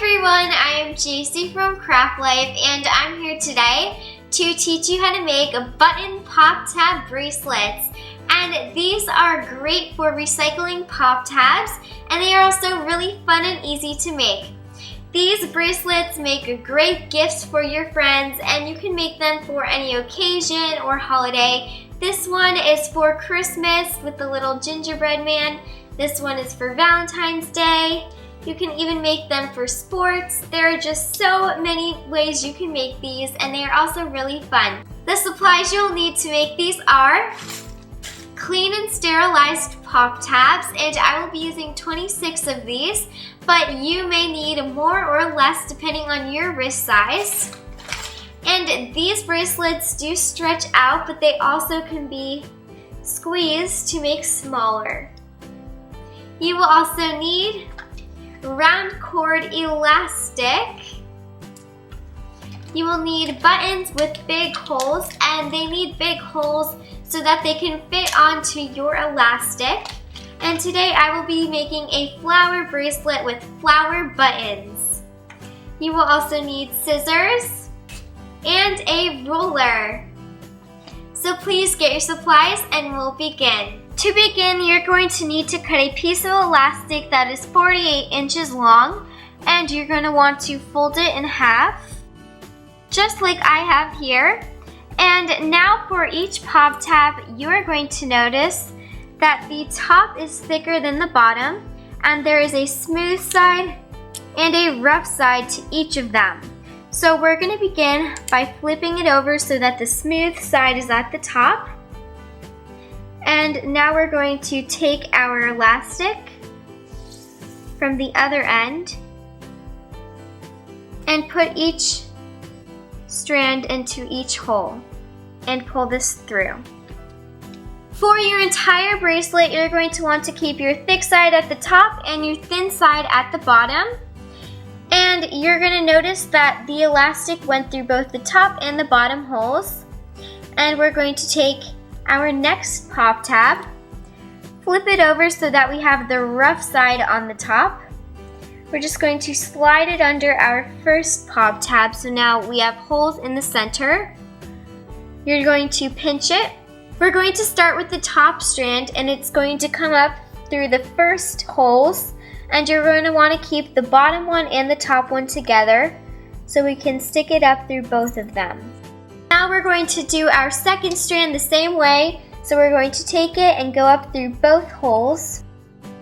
everyone, I am Jacy from Craft Life and I'm here today to teach you how to make button pop tab bracelets. And these are great for recycling pop tabs and they are also really fun and easy to make. These bracelets make great gifts for your friends and you can make them for any occasion or holiday. This one is for Christmas with the little gingerbread man. This one is for Valentine's Day. You can even make them for sports. There are just so many ways you can make these and they are also really fun. The supplies you'll need to make these are clean and sterilized pop tabs, and I will be using 26 of these, but you may need more or less depending on your wrist size. And these bracelets do stretch out, but they also can be squeezed to make smaller. You will also need round cord elastic. You will need buttons with big holes, and they need big holes so that they can fit onto your elastic. And today I will be making a flower bracelet with flower buttons. You will also need scissors and a ruler. So please get your supplies and we'll begin. To begin, you're going to need to cut a piece of elastic that is 48 inches long, and you're going to want to fold it in half, just like I have here. And now for each pop tab, you are going to notice that the top is thicker than the bottom, and there is a smooth side and a rough side to each of them. So we're going to begin by flipping it over so that the smooth side is at the top. And now we're going to take our elastic from the other end and put each strand into each hole and pull this through. For your entire bracelet, you're going to want to keep your thick side at the top and your thin side at the bottom. And you're going to notice that the elastic went through both the top and the bottom holes. And we're going to take our next pop tab, flip it over so that we have the rough side on the top. We're just going to slide it under our first pop tab, so now we have holes in the center. You're going to pinch it. We're going to start with the top strand and it's going to come up through the first holes, and you're going to want to keep the bottom one and the top one together so we can stick it up through both of them. Now we're going to do our second strand the same way, so we're going to take it and go up through both holes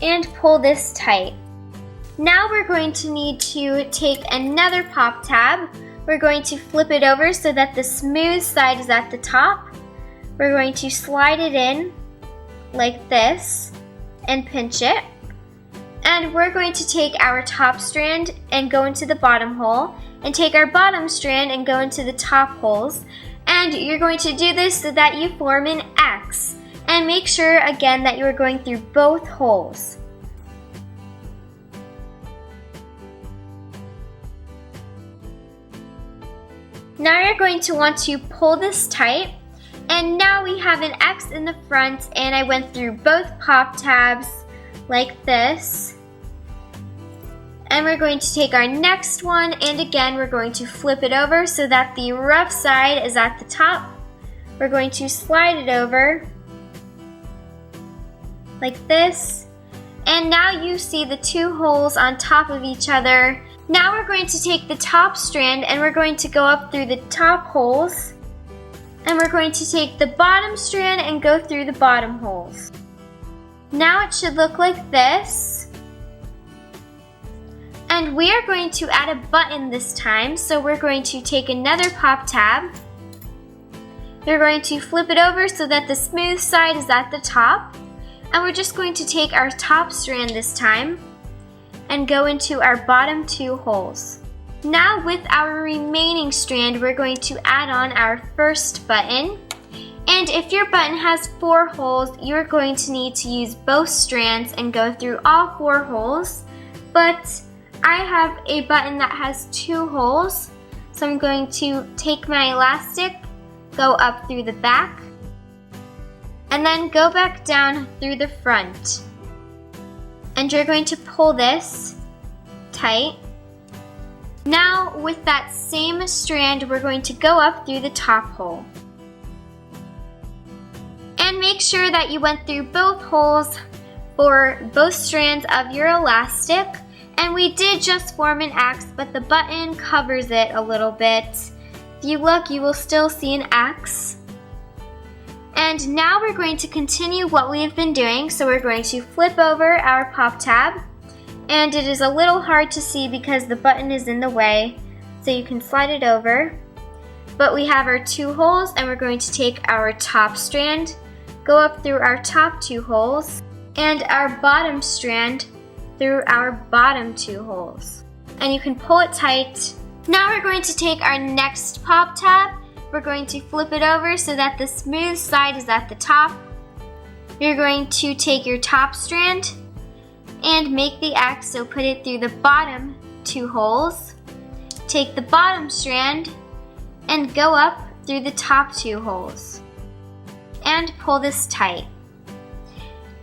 and pull this tight. Now we're going to need to take another pop tab. We're going to flip it over so that the smooth side is at the top. We're going to slide it in like this and pinch it. And we're going to take our top strand and go into the bottom hole, and take our bottom strand and go into the top holes. And you're going to do this so that you form an X. And make sure again that you are going through both holes. Now you're going to want to pull this tight. And now we have an X in the front, and I went through both pop tabs like this. And we're going to take our next one, and again we're going to flip it over so that the rough side is at the top. We're going to slide it over like this. And now you see the two holes on top of each other. Now we're going to take the top strand and we're going to go up through the top holes. And we're going to take the bottom strand and go through the bottom holes. Now it should look like this. And we are going to add a button this time, so we're going to take another pop tab. You're going to flip it over so that the smooth side is at the top. And we're just going to take our top strand this time and go into our bottom two holes. Now with our remaining strand, we're going to add on our first button. And if your button has 4 holes, you're going to need to use both strands and go through all 4 holes. But I have a button that has 2 holes, so I'm going to take my elastic, go up through the back, and then go back down through the front. And you're going to pull this tight Now with that same strand, we're going to go up through the top hole. And make sure that you went through both holes for both strands of your elastic. And we did just form an X, but the button covers it a little bit. If you look, you will still see an X. And now we're going to continue what we have been doing. So we're going to flip over our pop tab. And it is a little hard to see because the button is in the way. So you can slide it over. But we have our 2 holes, and we're going to take our top strand, go up through our top 2 holes, and our bottom strand through our bottom 2 holes. And you can pull it tight. Now we're going to take our next pop tab. We're going to flip it over so that the smooth side is at the top. You're going to take your top strand and make the X, so put it through the bottom 2 holes. Take the bottom strand and go up through the top 2 holes. And pull this tight.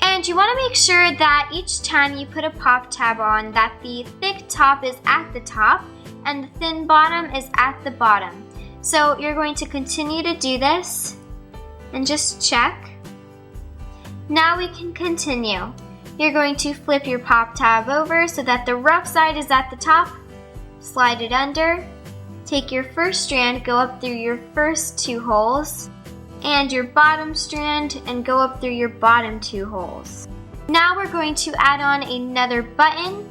And you want to make sure that each time you put a pop tab on, that the thick top is at the top and the thin bottom is at the bottom. So you're going to continue to do this and just check. Now we can continue. You're going to flip your pop tab over so that the rough side is at the top. Slide it under. Take your first strand, go up through your first 2 holes, and your bottom strand and go up through your bottom 2 holes. Now we're going to add on another button.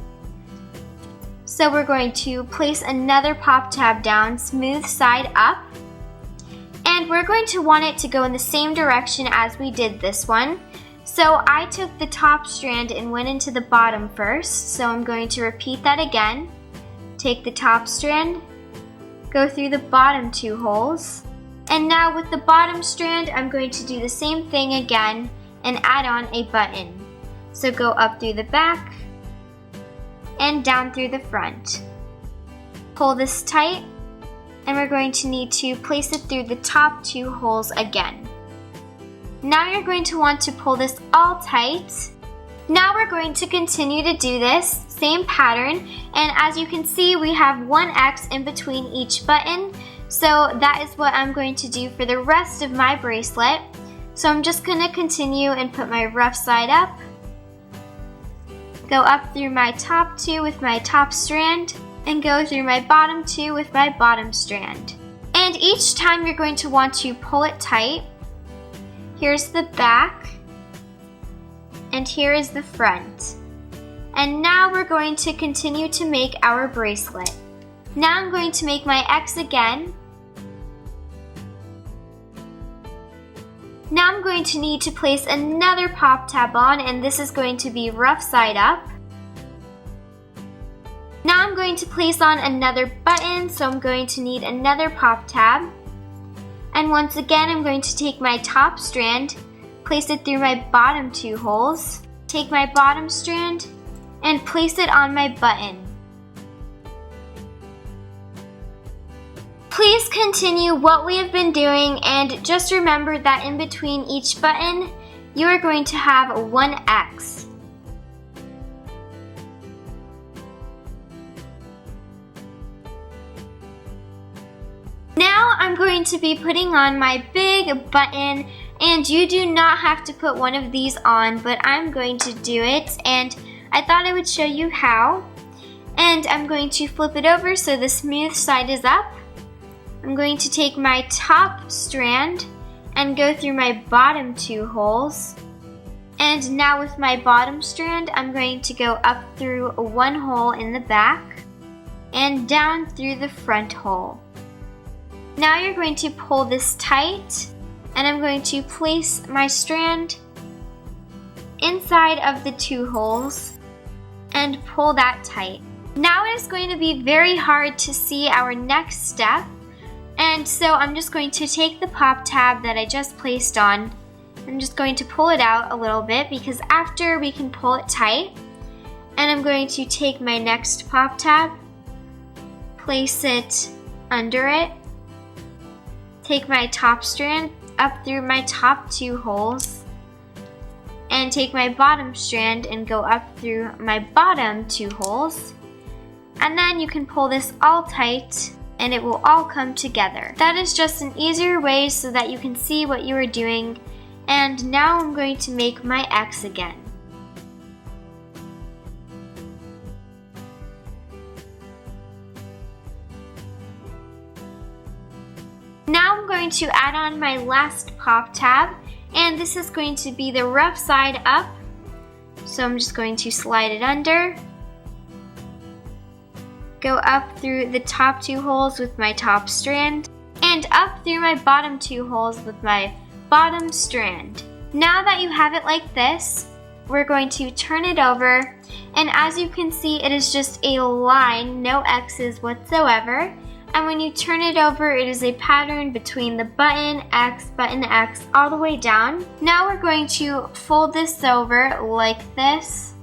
So we're going to place another pop tab down, smooth side up. And we're going to want it to go in the same direction as we did this one. So I took the top strand and went into the bottom first. So I'm going to repeat that again. Take the top strand, go through the bottom 2 holes. And now with the bottom strand, I'm going to do the same thing again and add on a button. So go up through the back and down through the front. Pull this tight, and we're going to need to place it through the top 2 holes again. Now you're going to want to pull this all tight. Now we're going to continue to do this same pattern, and as you can see, we have 1 X in between each button. So that is what I'm going to do for the rest of my bracelet. So I'm just going to continue and put my rough side up. Go up through my top 2 with my top strand and go through my bottom 2 with my bottom strand. And each time you're going to want to pull it tight. Here's the back and here is the front. And now we're going to continue to make our bracelet. Now I'm going to make my X again. Now I'm going to need to place another pop tab on, and this is going to be rough side up. Now I'm going to place on another button, so I'm going to need another pop tab. And once again, I'm going to take my top strand, place it through my bottom 2 holes, take my bottom strand, and place it on my button. Please continue what we have been doing, and just remember that in between each button, you are going to have 1 X. Now I'm going to be putting on my big button, and you do not have to put one of these on, but I'm going to do it, and I thought I would show you how. And I'm going to flip it over so the smooth side is up. I'm going to take my top strand and go through my bottom 2 holes. And now with my bottom strand, I'm going to go up through 1 hole in the back and down through the front hole. Now you're going to pull this tight, and I'm going to place my strand inside of the 2 holes and pull that tight. Now it is going to be very hard to see our next step. And so I'm just going to take the pop tab that I just placed on. I'm just going to pull it out a little bit because after we can pull it tight. And I'm going to take my next pop tab, place it under it, take my top strand up through my top 2 holes, and take my bottom strand and go up through my bottom 2 holes, And then you can pull this all tight and it will all come together. That is just an easier way so that you can see what you are doing. And now I'm going to make my X again. Now I'm going to add on my last pop tab, and this is going to be the rough side up. So I'm just going to slide it under, go up through the top 2 holes with my top strand, and up through my bottom 2 holes with my bottom strand. Now that you have it like this, we're going to turn it over, and as you can see, it is just a line, no X's whatsoever. And when you turn it over, it is a pattern between the button X, all the way down. Now we're going to fold this over like this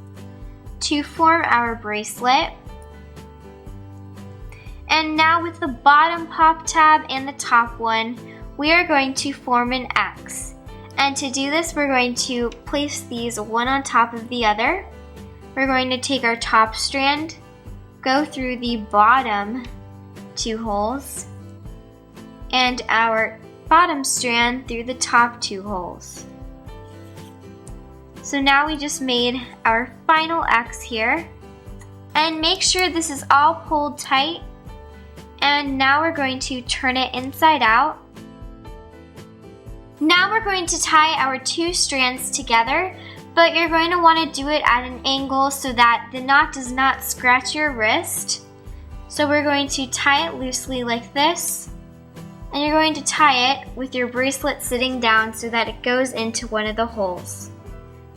to form our bracelet. And now with the bottom pop tab and the top one, we are going to form an X. And to do this, we're going to place these one on top of the other. We're going to take our top strand, go through the bottom 2 holes, and our bottom strand through the top 2 holes. So now we just made our final X here. And make sure this is all pulled tight. And now we're going to turn it inside out. Now we're going to tie our 2 strands together, but you're going to want to do it at an angle so that the knot does not scratch your wrist. So we're going to tie it loosely like this, and you're going to tie it with your bracelet sitting down so that it goes into one of the holes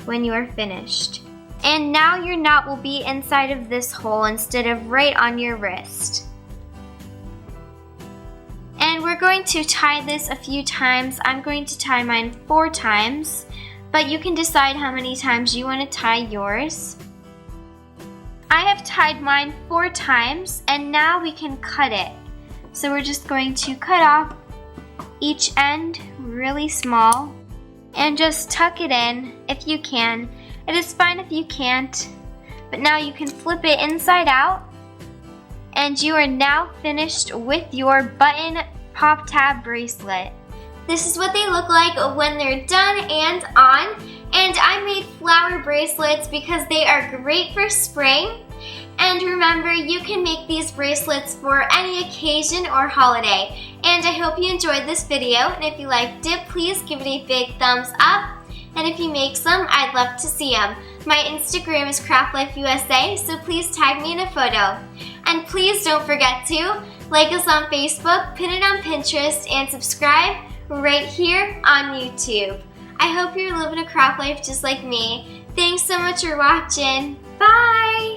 when you are finished. And now your knot will be inside of this hole instead of right on your wrist. And we're going to tie this a few times. I'm going to tie mine 4 times, but you can decide how many times you want to tie yours. I have tied mine 4 times, and now we can cut it. So we're just going to cut off each end really small and just tuck it in if you can. It is fine if you can't, but now you can flip it inside out, and you are now finished with your button pop tab bracelet. This is what they look like when they're done and on. And I made flower bracelets because they are great for spring. And remember, you can make these bracelets for any occasion or holiday. And I hope you enjoyed this video, and if you liked it, please give it a big thumbs up. And if you make some, I'd love to see them. My Instagram is CraftLifeUSA, so please tag me in a photo. And please don't forget to like us on Facebook, pin it on Pinterest, and subscribe right here on YouTube. I hope you're living a craft life just like me. Thanks so much for watching. Bye!